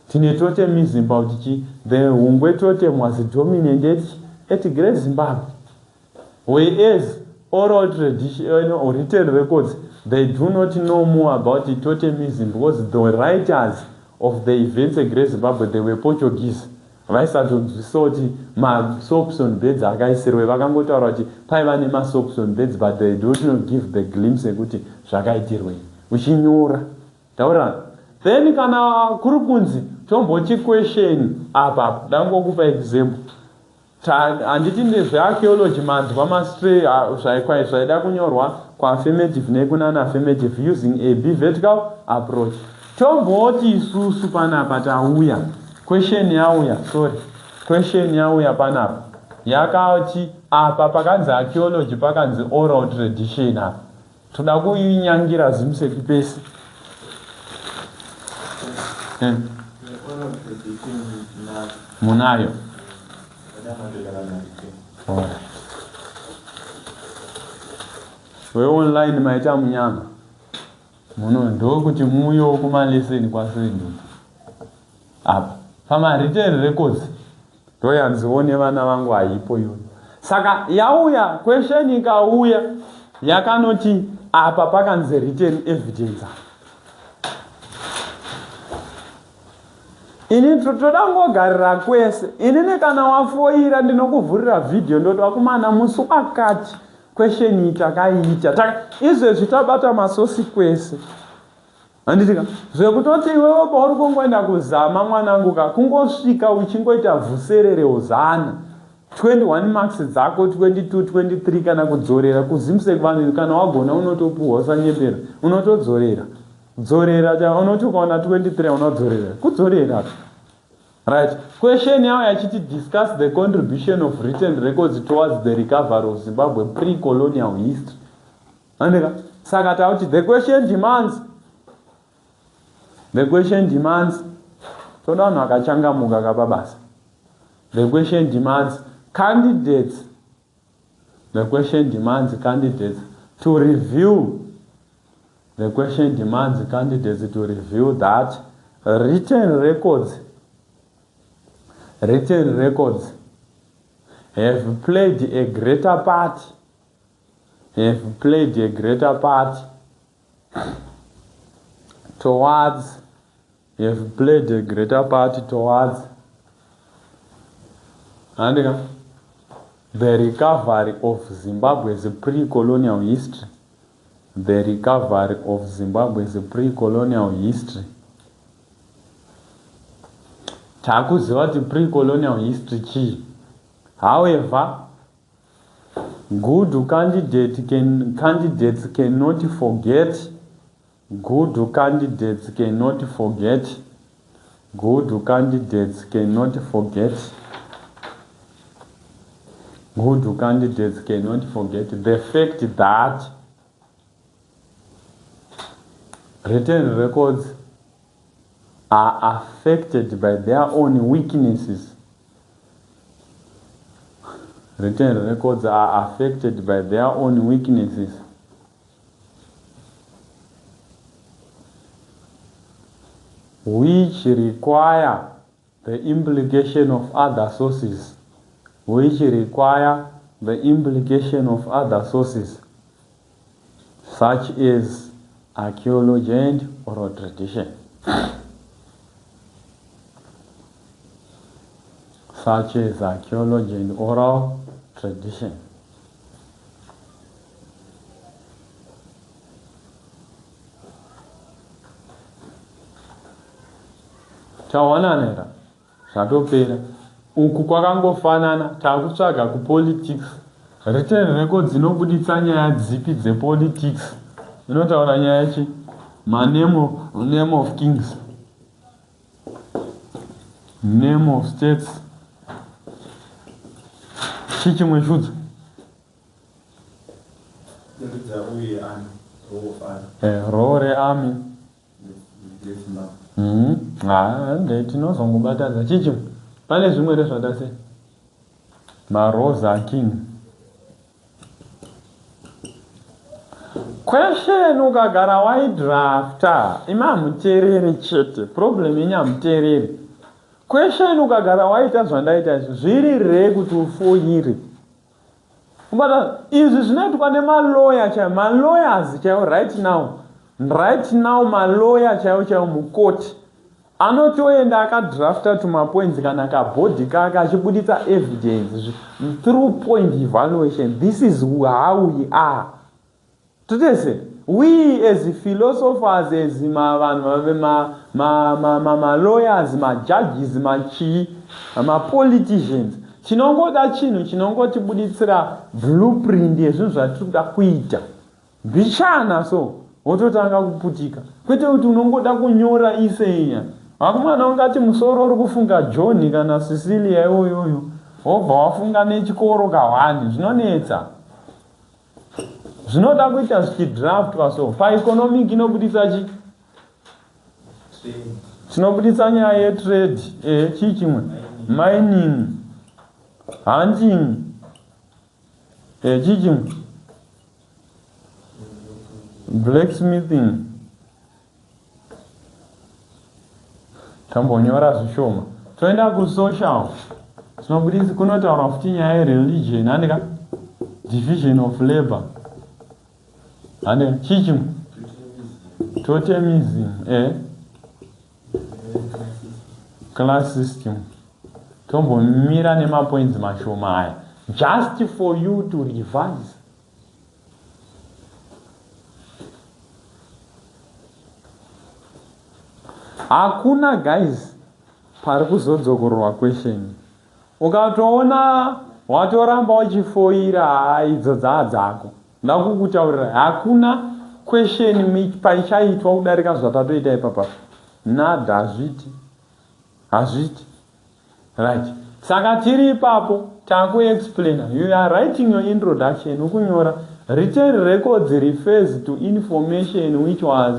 Tine totemism pauti the Hungwe totem was dominant at Great Zimbabwe, whereas oral tradition or written records, they do not know more about the totemism because the writers of the events at Great Zimbabwe, they were Portuguese. Vaisatobvisa kuti ma-soapstone beds akaisirwe, vakangotaura kuti paiva nema-soapstone beds, but they don't give the glimpse ekuti zvakaitirwei uchinyora taura. Then kana kuri kunzi tombochi question apa dangokupa example. Handiti ndezvearchaeology manzwa mastray zvaida kunyorwa kwa-affirmative nekuna-affirmative using a B-vertical approach. Tomboti isusu panapa tauya question yauya panapa yakati apa pakanzi archaeology pakanzi oral tradition apa toda kuinyangira zimuseki pesi. Munayo we online maita munyama muno ndokuti muyo kumaleseni kwasendu apa pama-written records ndoyanzione vana vangu haipo yoni. Saka yauya question ikauya yakanoti apa pakanzi written evidence. Ini toda ngogarira kwese. Inini kana wafoira ndinokuvhurira video ndoti wakumana musi wakati question itakaita. Izvezvi tabata masosi kwese. Handitika zvekutoti iwewe pauri kungoenda kuzama mwanangu kungosvika uchingoita vhuserere uzana 21 marks dzako 22 23 kana kudzorera kuzimuseki vanhu kana wagona unotopuhwa usanyepera unotodzorera unoti ukaona 23 unodzorera kudzorera. Right. Question yao yachiti discuss the contribution of written records towards the recovery of Zimbabwe pre-colonial history. Handika saka tauti the question demands toda vanhu vakachangamuka kapabasa. The question demands candidates to review that written records have played a greater part towards the recovery of Zimbabwe's pre-colonial history. Takuziva kuti pre-colonial history chii. However, good candidates cannot forget the fact that written records are affected by their own weaknesses. Which require the implication of other sources. Such as archaeology and oral tradition. Tawananera zvatopera uku kwakangofanana takutsvaga kupolitics. Written records dzinobuditsa nyaya dzipi dzepolitics. Inotaura nyaya yachi name of kings, name of states. Chichimwe shudza role army tinozongobatadza chichimwe pane zvimwe rezvatasei Marosa King. Question ukagara waidrafta imamuterere chete, problem inyamuterere. Question ukagara waita zvandaita zviri rei kuti ufoire. But izvi zvinoitwa nemalawyer chaivo, malawyers chaivo right now malawyer chaivo mukoti anotoenda akadrafta tumapoints kana kabhodhi kake achibuditsa evidence through point evaluation. This is how we are. Today, we as philosophers, as lawyers, judges, politicians, chinongoda chino chinongotibuditsira blueprint yezvinhu zvatinoda kuita. Bichana so wototanga kuputika. Kwete kuti unongoda kunyora isenya. Akumana ungati musoro uri kufunga John kana Cecilia yoyo. Wobva wafunga nechikoro kawani. Zvinonetsa. Zvinoda kuita zvichidraftwa so. Paeconomic inobuditsa chi? Chinobuditsa nyaya yetrade. Chichimwe. Mining. Hunting. Chichimwe. Blacksmithing. Tambonyora zvishoma. Toenda kusocial. Tinobuditsa kunotaura futi nyaya yereligion. Handika? Division of labor. Handika? Chichimwe. Totemism. Class system. Tombomira nemapoints mashoma aya. Just for you to revise. Hakuna guys pari kuzodzokorwa question. Ukatoona watoramba uchifoira idzo dzako. Ndakukutaurira hakuna question paichaitwa kudarika zvatatoita ipapa. Nada hazviti. Right. Saka tiri ipapo takuexplain. You are writing your introduction ukunyora. Written records refers to information which was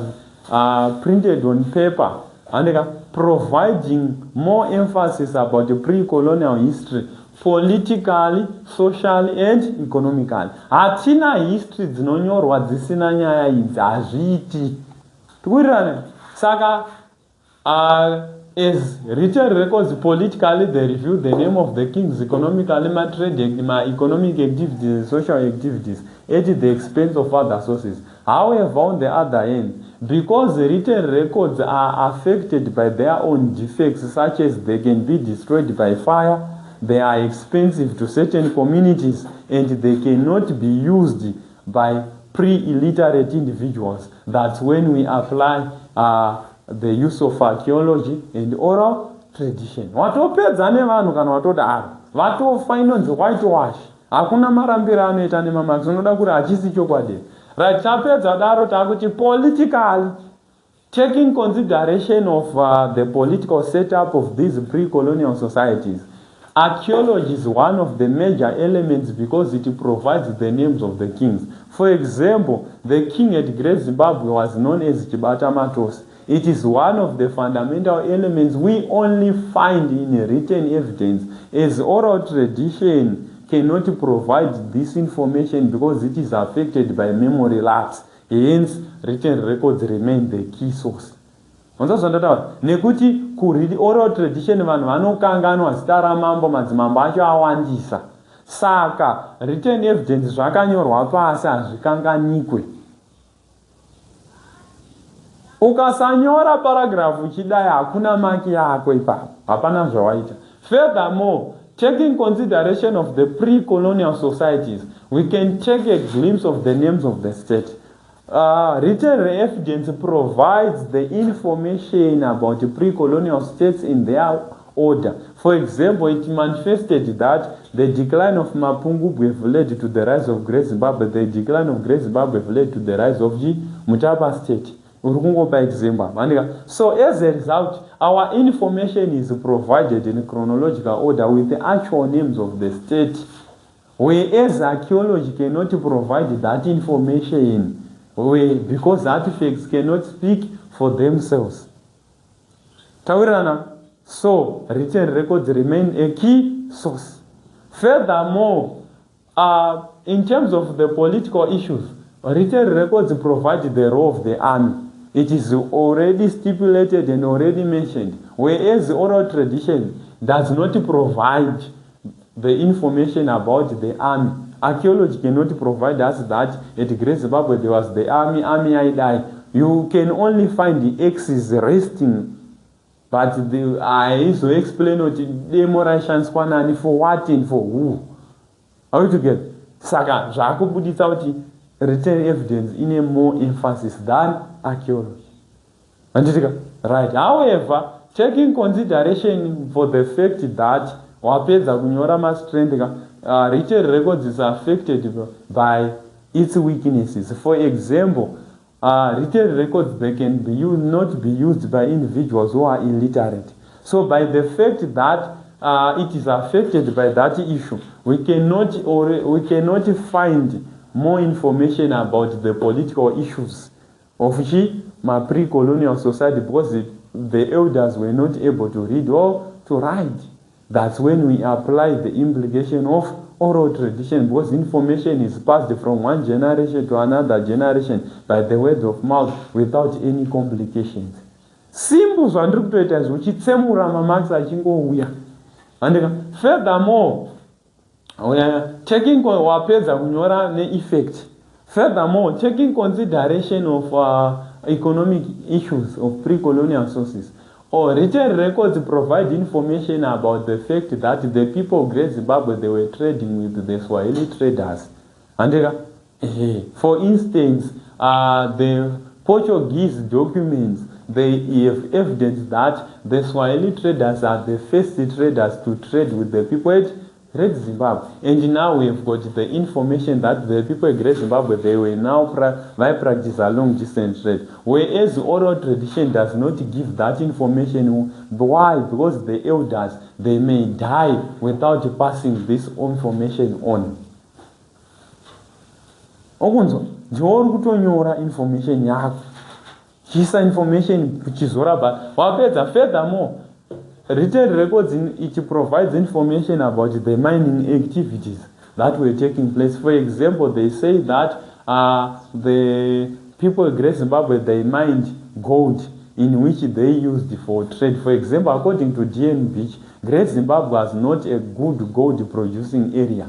printed on paper. And providing more emphasis about the pre-colonial history, politically, socially, and economically. Hatina history dzinonyorwa dzisina nyaya idzi hazviti. Tikurirane. Saka as written records politically, they review the name of the kings, economically, economic activities, social activities, at the expense of other sources. However, on the other hand, because the written records are affected by their own defects, such as they can be destroyed by fire, they are expensive to certain communities, and they cannot be used by pre-illiterate individuals. That's when we apply the use of archaeology and oral tradition. Watopedza nevanhu kana watodaro. Vatofa inonzi whitewash. Hakuna marambira anoita nemamax. Unoda kuti hachisi chokwadi. Right, tapedza daro takuti politically, taking consideration of the political setup of these pre-colonial societies, archaeology is one of the major elements because it provides the names of the kings. For example, the king at Great Zimbabwe was known as Chibata Matos. It is one of the fundamental elements we only find in written evidence, as oral tradition cannot provide this information because it is affected by memory lapse. Hence, written records remain the key source. Nekuti kuri oral tradition vanhu vanokanganwa zita ramambo, madzimambo acho awandisa. Saka written evidence zvakanyorwa pasi hazvikanganikwe. Ukasanyora paragraph uchidai hakuna maki yako ipapo. Hapana zvawaita. Furthermore, taking consideration of the pre-colonial societies, we can take a glimpse of the names of the state. Written evidence provides the information about the pre-colonial states in their order. For example, it manifested that the decline of Mapungubwe led to the rise of Great Zimbabwe. The decline of Great Zimbabwe led to the rise of Mutapa state. So as a result, our information is provided in chronological order with the actual names of the state. We as archaeology cannot provide that information because artifacts cannot speak for themselves. So written records remain a key source. Furthermore, in terms of the political issues, written records provide the role of the army. It is already stipulated and already mentioned, whereas oral tradition does not provide the information about the army. Archaeology cannot provide us that at Great Zimbabwe there was the army I die. You can only find the axes resting, but I so explain what demorations for what and for who. How to get Saka Jakubudita written evidence in a more emphasis than archaeology. Right. However, taking consideration for the fact that wapedza kunyora ma-strength, written records is affected by its weaknesses. For example, written records, they can be used, not be used by individuals who are illiterate. So by the fact that it is affected by that issue, we cannot find more information about the political issues of my pre-colonial society, because the elders were not able to read or to write. That's when we apply the implication of oral tradition, because information is passed from one generation to another generation by the word of mouth without any complications. Simple zvandiri kutoita zvichitsemura mamarks achingouya. Furthermore, taking wapedza kunyora ne-effect. Furthermore, taking consideration of economic issues of pre-colonial sources, or written records provide information about the fact that the people of Great Zimbabwe, they were trading with the Swahili traders. For instance, the Portuguese documents, they have evidence that the Swahili traders are the first traders to trade with the people at Great Zimbabwe. And now we have got the information that the people of Great Zimbabwe, they were now practice a long distance trade. Whereas oral tradition does not give that information. Why? Because the elders, they may die without passing this information on. Okunzo, ndiori kutonyora information yako. Chisa information kuchizora ba. Wapedza furthermore, written records it provides information about the mining activities that were taking place. For example, they say that the people of Great Zimbabwe, they mined gold in which they used for trade. For example, according to DN Beach, Great Zimbabwe was not a good gold producing area,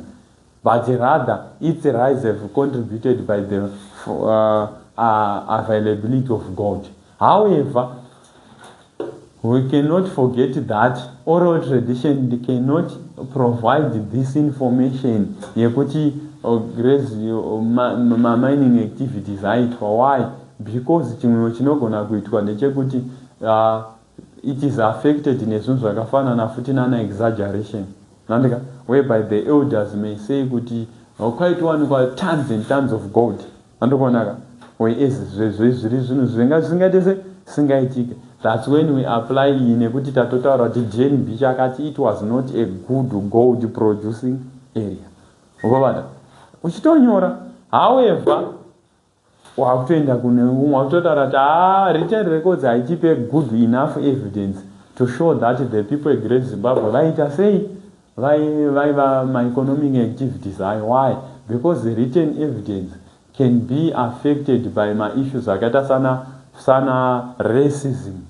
but rather its rise have contributed by the availability of gold. However, we cannot forget that oral tradition cannot provide this information. Yekuti mining activities aitwa. Why? Because chimwe chinogona kuitwa ndechekuti it is affected nezvinhu zvakafanana futi nana exaggeration. Nandika, whereby the elders may say kuti kwaitwanikwa tons and tons of gold. Andokonaka, whereas zviri zvinhu zvingatese singaitike. That's when we apply nekuti tatotaura kuti Jane Beach akati it was not a good gold producing area. Ukabata uchitonyora. However, wakutoenda kune umwe wakutotaura kuti written records haitipe good enough evidence to show that the people of Great Zimbabwe vaita sei vaiva economic activities. Why? Because the written evidence can be affected by issues akaita sana racism.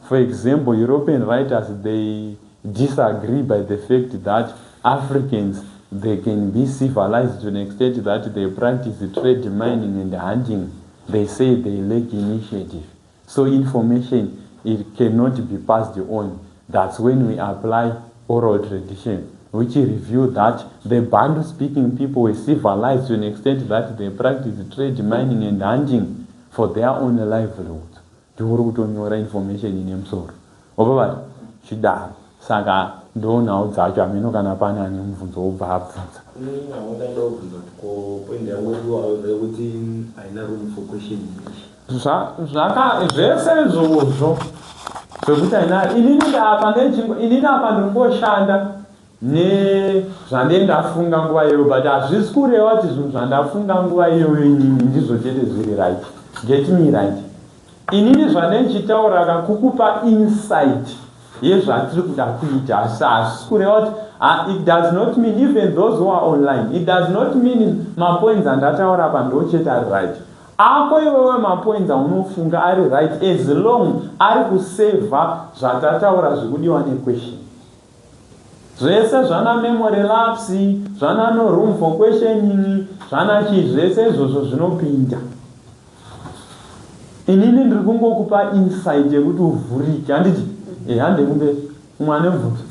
For example, European writers, they disagree by the fact that Africans, they can be civilized to an extent that they practice trade, mining and hunting. They say they lack initiative. So information, it cannot be passed on. That's when we apply oral tradition, which reveal that the Bantu-speaking people were civilized to an extent that they practice trade, mining and hunting for their own livelihood. Tiuri kutonyora information ine musoro. Obaba chidaro. Saka ndoonawo dzacho ameno kana pane ane mubvunzo obva abvunza. Ndaida kubvunza ko point yangu kuti haina room for question. Zvese izvozvo zvekuti haina inini apa ndingoshanda nezvandendafunga nguva iyoyo, but hazvisi kureva kuti zvinhu zvandafunga nguva iyoyo inini ndizvo chete zviri right. Get me right. Inini zvandichitaura kukupa insight yezvatiri kuda kuita, asi hazvisi kureva kuti It does not mean even those who are online, it does not mean mapoints andataura apa ndocheta ari right. Ako iwewe mapoints unofunga ari right as long ari kuseva zvatataura zvikudiwa nequestion. Zvese zvana memory lapse, zvana no room for questioning, zvana chi zvese izvozvo zvinopinda. Inini ndiri kungokupa insight yekuti uvhurike, handiti? Hande kumbe mwana mvutsu.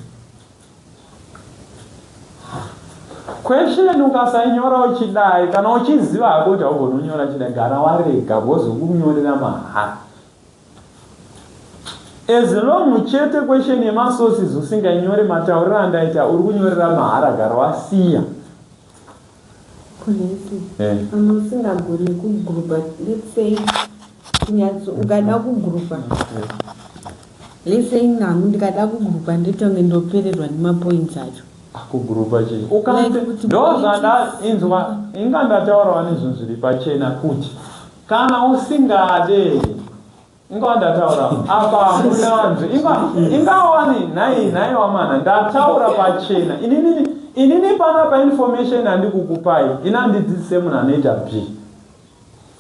Question ukasainyora uchidai kana uchiziva hako kuti augononyora chidai, gara warega vozokunyorera mahara. As long chete question yemasources usingainyore matauriro andaita uri kunyorera mahara, gara wasiya. Usingagoni kugrupa, let's say ukada kugrupa. Let's say nami ndikada kugrupa nditonge ndopererwa nemapoints acho. Kugrupa chii ndozvanda inzwa inga ndataurawa nezvinhu zviri pachena kuti kana usingade inga ndataura apa munanzvi ingawani nhai wamana ndataura pachena inini pana painformation handikukupai inandidzidzise munhu anoita b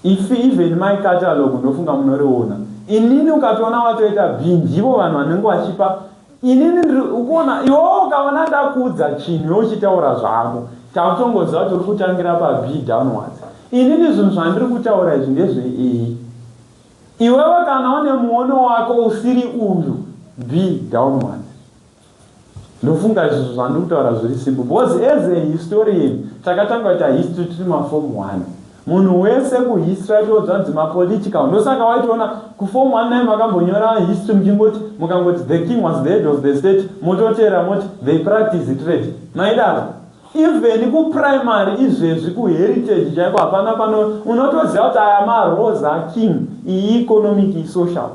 if even my catalog ndofunga munoriona inini ukatoona watoita b ndivo vanhu vanenge vachipa inini ndiri ukuona iwewo ukaona ndakudza chinhu yochitaura zvako takutongoziva kuti uri kutangira pa b downwards. Inini zvinhu zvandiri kutaura izvi ndezve a. Iwewe kana une muono wako usiri uyu b downwards. Ndofunga izvi zvandiri kutaura zviri simple because as a historian takatanga kuita history tiri maform 1. Munhu wese kuhistory atodzi mapolitical ndosaka waitoona kuform 1 naye makambonyora history mchingoti mukangoti the king was the head of the state mototera moti they practice trade maidaro even kuprimary izvezvi kuheritage chaiko hapana pano unotoziva kuti aya marose aking economic social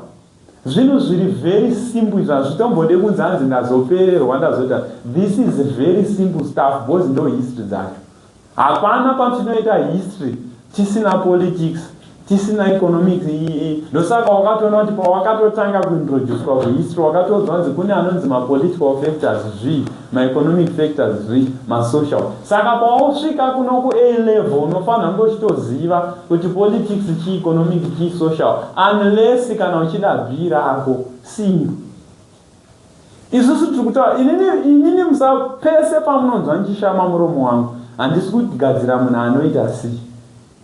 zvinhu zviri very simple zvazvitombode kunzi hanzi ndazopererwa ndazota this is very simple stuff because ndo history dzacho hapana patinoita history tisina politics tisina economics ndosaka wakatoona kuti pawakatotanga kuintroducewa kuhistory wakatozwa kuti kune anonzi mapolitical factors maeconomic factors masocial saka pawasvika kuno kuA level unofanira ngochitoziva kuti politics chi economic chi social unless kana uchida B rako simba isusu tiri kutaura inini musapese pamunonzwa ndichishama muromo wangu handisi kugadzira munhu anoita C.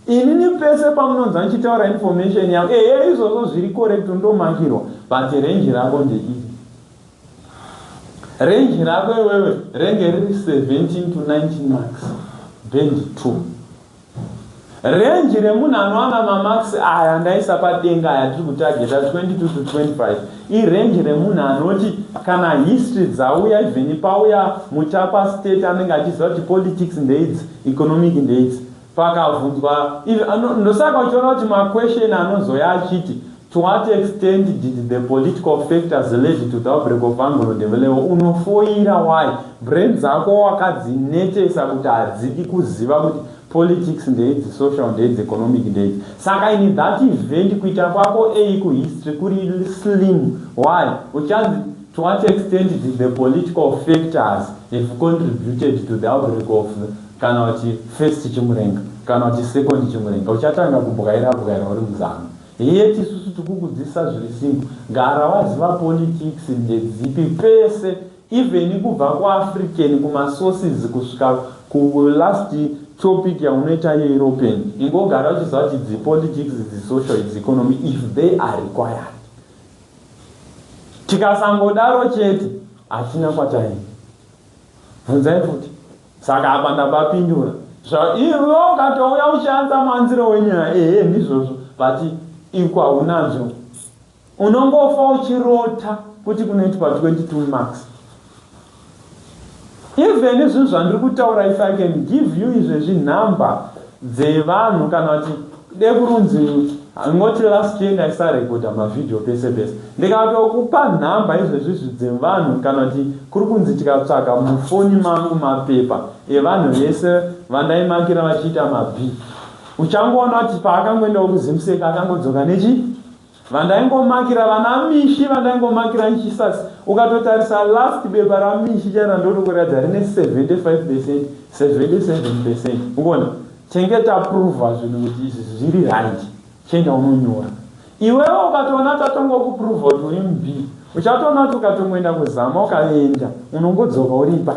Inini pese pamunonzwa ndichitaura information yangu izvozvo zviri correct ndomakirwa but range rako ndeiri range rako iwewe renge riri 17 to 19 marks band 2 range remunhu anowana mamarks aya ndaisa padenga aya tiri kutageta 22 to 25 irange remunhu anoti kana history dzauya even pauya muchapa state anenge achiziva kuti politics ndeidzi economic ndeidzi pakavhunzwa ndosaka uchiona kuti maquestion anozoya achiti to what extent did the political factors lead to the outbreak of Anglo development unofoira why brain dzako wakadzinetesa kuti hadzidi kuziva kuti politics ndeidzi social ndeidzi economic ndeidzi saka in that event kuita kwako A kuhistory kuri slim why uchanzi to what extent did the political factors have contributed to the outbreak of kana kuti first chimurenga kana kuti second chimurenga uchatanga kubwaira uri muzana yeti isusu tikukudzisa zviri simple gara waziva politics ndedzipi pese even kubva kuafrican kumasources kusvika kulast topic yaunoita yeeuropean ingogara uchiziva kuti dzipolitics dzisocial dzieconomy if they are required tikasangodaro chete hatina kwataini bvunzai futi saka apa ndapapindura iwe ukatouya uchianza manziro wenyaya ndizvozvo but ikwa unazvo unongofa uchirota kuti kunoitwa 22 marks even zvinhu zvandiri kutaura if I can give you izvezvi nhamba dzevanhu kana kuti dekurunzi ngoti last year ndaisarekodha mavideo pese pese ndikatokupa nhamba izvezvi dzevanhu kana kuti kuri kunzi tikatsvaga mufoni mangu mapepa evanhu vese vandaimakira vachiita mabhi uchangoona kuti paakangoendawo kuzimuseka akangodzoka nechi vandaingomakira vana mishi vandaingomakira nchisasi ukatotarisa last bepa ramishi chana ndotokuratidza rine 75%, 77%. Ukaona chengeta pruva zvinhu kuti izvi zviri right, chenda unonyora iwewe. Ukatoona tatongokupruvha kuti uri mubhii, uchatoona kuti ukatongoenda kuzama ukaenda unongodzoka uripa.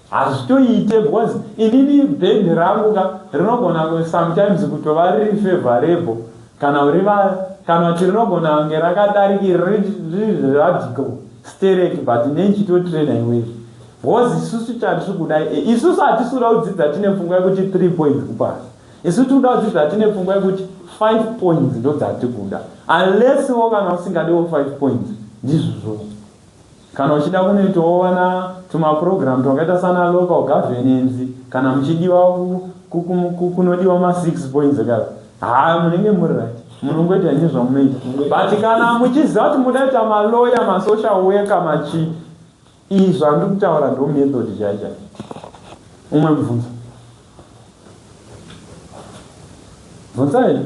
Hazvitoite because inini bhendi rangu rinogona sometimes kutova riri favorable kana kuti rinogona kunge rakadariki riri radical sterect, but nechitotrena iwewe because isusu chatiri kudai isusu hatisuda kudzidza tine pfungwa yekuti 3 points kupasa. Isusu tinoda kudzidza tine pfungwa yekuti 5 points ndo dzatikuda, unless wo kana usingadiwo 5 points ndizvo. Kana uchida kunoitawo wana tumaprogram twakaita sana local governance, kana muchidiwa kunodiwa ma 6 points kala munenge muri right, munongoita nezvamunoita. But kana muchiziva kuti mudaita malawyer, masocial worker, machi izvi zvandiri kutaura ndo method chaicha. Umwe mubvunzo bvunzai.